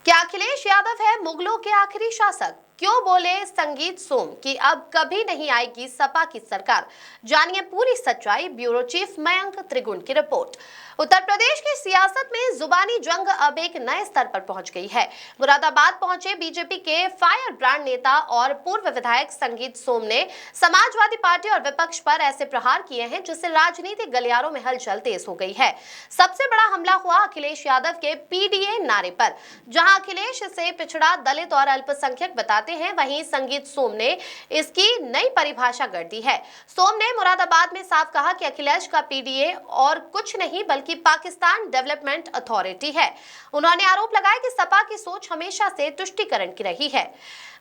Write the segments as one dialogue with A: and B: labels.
A: क्या अखिलेश यादव है मुगलों के आखिरी शासक? क्यों बोले संगीत सोम कि अब कभी नहीं आएगी सपा की सरकार? जानिए पूरी सच्चाई, ब्यूरो चीफ मयंक त्रिगुण की रिपोर्ट। उत्तर प्रदेश की सियासत में जुबानी जंग अब एक नए स्तर पर पहुंच गई है। मुरादाबाद पहुंचे बीजेपी के फायर ब्रांड नेता और पूर्व विधायक संगीत सोम ने समाजवादी पार्टी और विपक्ष पर ऐसे प्रहार किए हैं जिससे राजनीतिक गलियारों में हलचल तेज हो गई है। सबसे बड़ा हमला हुआ अखिलेश यादव के पीडीए नारे पर। जहां अखिलेश इसे पिछड़ा, दलित और अल्पसंख्यक बताते हैं, वहीं संगीत सोम ने इसकी नई परिभाषा कर दी है। सोम ने मुरादाबाद में साफ कहा कि अखिलेश का पीडीए और कुछ नहीं बल्कि पाकिस्तान डेवलपमेंट अथॉरिटी है। उन्होंने आरोप लगाया कि सपा की सोच हमेशा से तुष्टीकरण की रही है।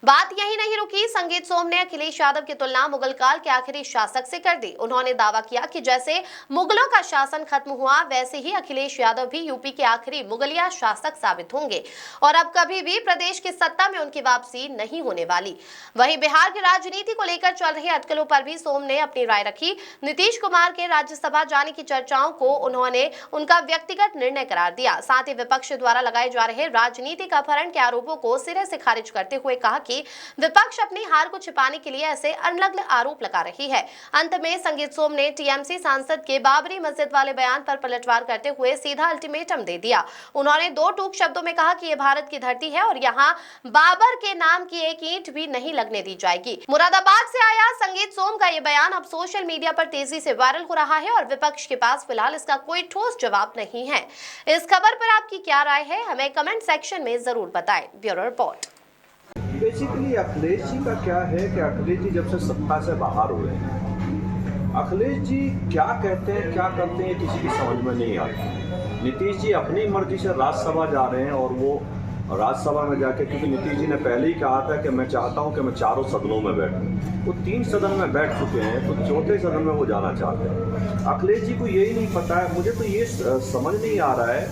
A: बात यही नहीं रुकी। संगीत सोम ने अखिलेश यादव की तुलना मुगल काल के आखिरी शासक से कर दी। उन्होंने दावा किया कि जैसे मुगलों का शासन खत्म हुआ, वैसे ही अखिलेश यादव भी यूपी के आखिरी मुगलिया शासक साबित होंगे और अब कभी भी प्रदेश की सत्ता में उनकी वापसी नहीं होने वाली। वहीं बिहार की राजनीति को लेकर चल रही अटकलों पर भी सोम ने अपनी राय रखी। नीतीश कुमार के राज्यसभा जाने की चर्चाओं को उन्होंने उनका व्यक्तिगत निर्णय करार दिया। साथ ही विपक्ष द्वारा लगाए जा रहे राजनीतिक अपहरण के आरोपों को सिरे से खारिज करते हुए कहा कि विपक्ष अपनी हार को छिपाने के लिए ऐसे अनलग आरोप लगा रही है। अंत में संगीत सोम ने टीएमसी सांसद के बाबरी मस्जिद वाले बयान पर पलटवार करते हुए सीधा अल्टीमेटम दे दिया। उन्होंने दो टूक शब्दों में कहा कि यह भारत की धरती है और यहाँ बाबर के नाम की एक ईंट भी नहीं लगने दी जाएगी। मुरादाबाद से आया संगीत सोम का यह बयान अब सोशल मीडिया पर तेजी से वायरल हो रहा है और विपक्ष के पास फिलहाल इसका कोई ठोस जवाब नहीं है। इस खबर पर आपकी क्या राय है, हमें कमेंट सेक्शन में जरूर बताएं। Bureau report.
B: Basically Akhilesh ji का क्या है कि अखिलेश जी जब से सत्ता से बाहर हुए हैं, अखिलेश जी क्या कहते हैं क्या करते हैं किसी की समझ में नहीं आता। नीतीश जी अपनी मर्जी से राज्यसभा जा रहे हैं और वो राज्यसभा में जाके, क्योंकि नीतीश जी ने पहले ही कहा था कि मैं चाहता हूं कि मैं चारों सदनों में बैठूं, वो 3 सदन में बैठ चुके हैं तो 4थे सदन में वो जाना चाहते हैं। अखिलेश जी को यही नहीं पता है। मुझे तो ये समझ नहीं आ रहा है।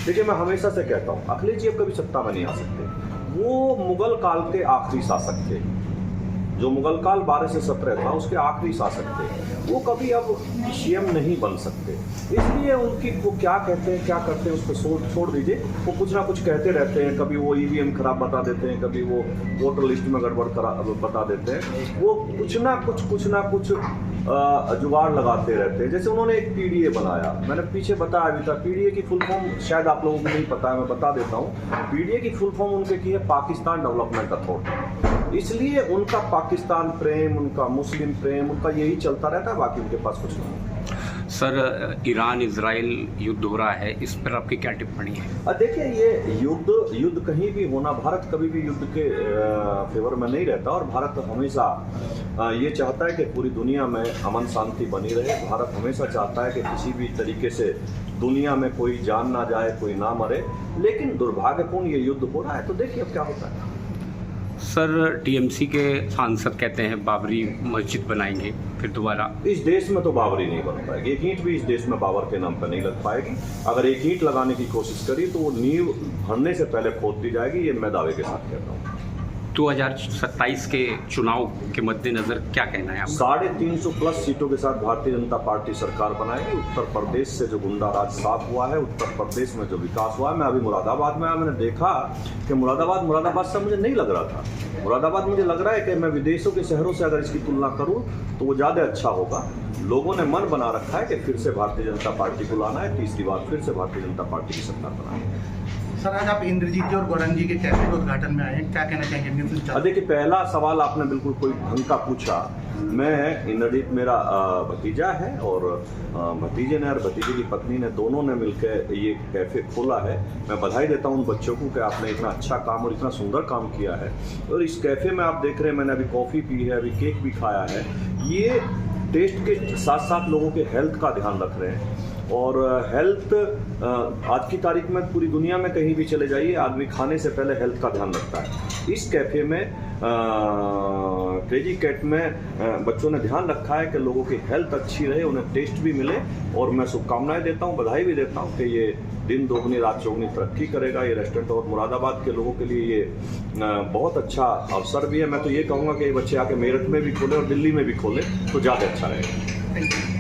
B: देखिए, मैं हमेशा से कहता हूँ अखिलेश जी अब कभी सत्ता में नहीं आ सकते। वो मुगल काल के आखिरी शासक थे, जो मुगल काल 12 से 17 था उसके आखिरी शासक थे। वो कभी अब सीएम नहीं बन सकते। इसलिए उनकी वो क्या कहते हैं क्या करते हैं उसको छोड़ दीजिए। वो कुछ ना कुछ कहते रहते हैं। कभी वो ईवीएम खराब बता देते हैं, कभी वो वोटर लिस्ट में गड़बड़ बता देते हैं। वो कुछ ना कुछ जुगाड़ लगाते रहते हैं। जैसे उन्होंने एक पीडीए बनाया, मैंने पीछे बताया भी था। पीडीए की फुल फॉर्म शायद आप लोगों को नहीं पता है, मैं बता देता हूँ। पीडीए की फुल फॉर्म उनके की है पाकिस्तान डेवलपमेंट अथॉरिटी। इसलिए उनका पाकिस्तान प्रेम, उनका मुस्लिम प्रेम, उनका यही चलता रहता है, बाकी उनके पास कुछ नहीं।
C: सर, ईरान इजराइल युद्ध हो रहा है, इस पर आपकी क्या टिप्पणी है?
B: देखिए, ये युद्ध कहीं भी होना, भारत कभी भी युद्ध के फेवर में नहीं रहता और भारत हमेशा ये चाहता है कि पूरी दुनिया में अमन शांति बनी रहे। भारत हमेशा चाहता है कि किसी भी तरीके से दुनिया में कोई जान ना जाए, कोई ना मरे। लेकिन दुर्भाग्यपूर्ण ये युद्ध हो रहा है, तो देखिए अब क्या होता है।
C: सर, टीएमसी के सांसद कहते हैं बाबरी मस्जिद बनाएंगे फिर दोबारा।
B: इस देश में तो बाबरी नहीं बन पाएगी। एक ईंट भी इस देश में बाबर के नाम पर नहीं लग पाएगी। अगर एक ईंट लगाने की कोशिश करी तो वो नींव भरने से पहले खोद दी जाएगी। ये मैं दावे के साथ कहता हूँ।
C: 2027 के चुनाव के मद्देनजर क्या कहना है आपका?
B: 350+ सीटों के साथ भारतीय जनता पार्टी सरकार बनाएगी। उत्तर प्रदेश से जो गुंडा राज साफ हुआ है, उत्तर प्रदेश में जो विकास हुआ है। मैं अभी मुरादाबाद में आया, मैंने देखा कि मुरादाबाद से मुझे नहीं लग रहा था। मुरादाबाद मुझे लग रहा है कि मैं विदेशों के शहरों से अगर इसकी तुलना करूं तो वो ज़्यादा अच्छा होगा। लोगों ने मन बना रखा है कि फिर से भारतीय जनता पार्टी को लाना है, तीसरी बार फिर से भारतीय जनता पार्टी की सरकार बनानी है।
D: सर, आज आप इंद्रजीत जी और गौरंग जी के कैफे के उद्घाटन में आए हैं, क्या कहना चाहेंगे?
B: देखिए, पहला सवाल आपने बिल्कुल कोई ढंग का पूछा। मैं इंद्रजीत मेरा भतीजा है और भतीजे ने और भतीजे की पत्नी ने दोनों ने मिलकर ये कैफ़े खोला है। मैं बधाई देता हूँ उन बच्चों को कि आपने इतना अच्छा काम और इतना सुंदर काम किया है। और इस कैफ़े में आप देख रहे हैं, मैंने अभी कॉफ़ी पी है, अभी केक भी खाया है। ये टेस्ट के साथ साथ लोगों के हेल्थ का ध्यान रख रहे हैं। और हेल्थ आज की तारीख में पूरी दुनिया में कहीं भी चले जाइए, आदमी खाने से पहले हेल्थ का ध्यान रखता है। इस कैफ़े में क्रेजी कैट में बच्चों ने ध्यान रखा है कि लोगों की हेल्थ अच्छी रहे, उन्हें टेस्ट भी मिले। और मैं शुभकामनाएं देता हूं, बधाई भी देता हूं कि ये दिन दोगुनी रात चौगुनी तरक्की करेगा ये रेस्टोरेंट। और मुरादाबाद के लोगों के लिए ये बहुत अच्छा अवसर भी है। मैं तो ये कहूँगा कि ये बच्चे आके मेरठ में भी खोले और दिल्ली में भी खोले तो ज़्यादा अच्छा रहेगा।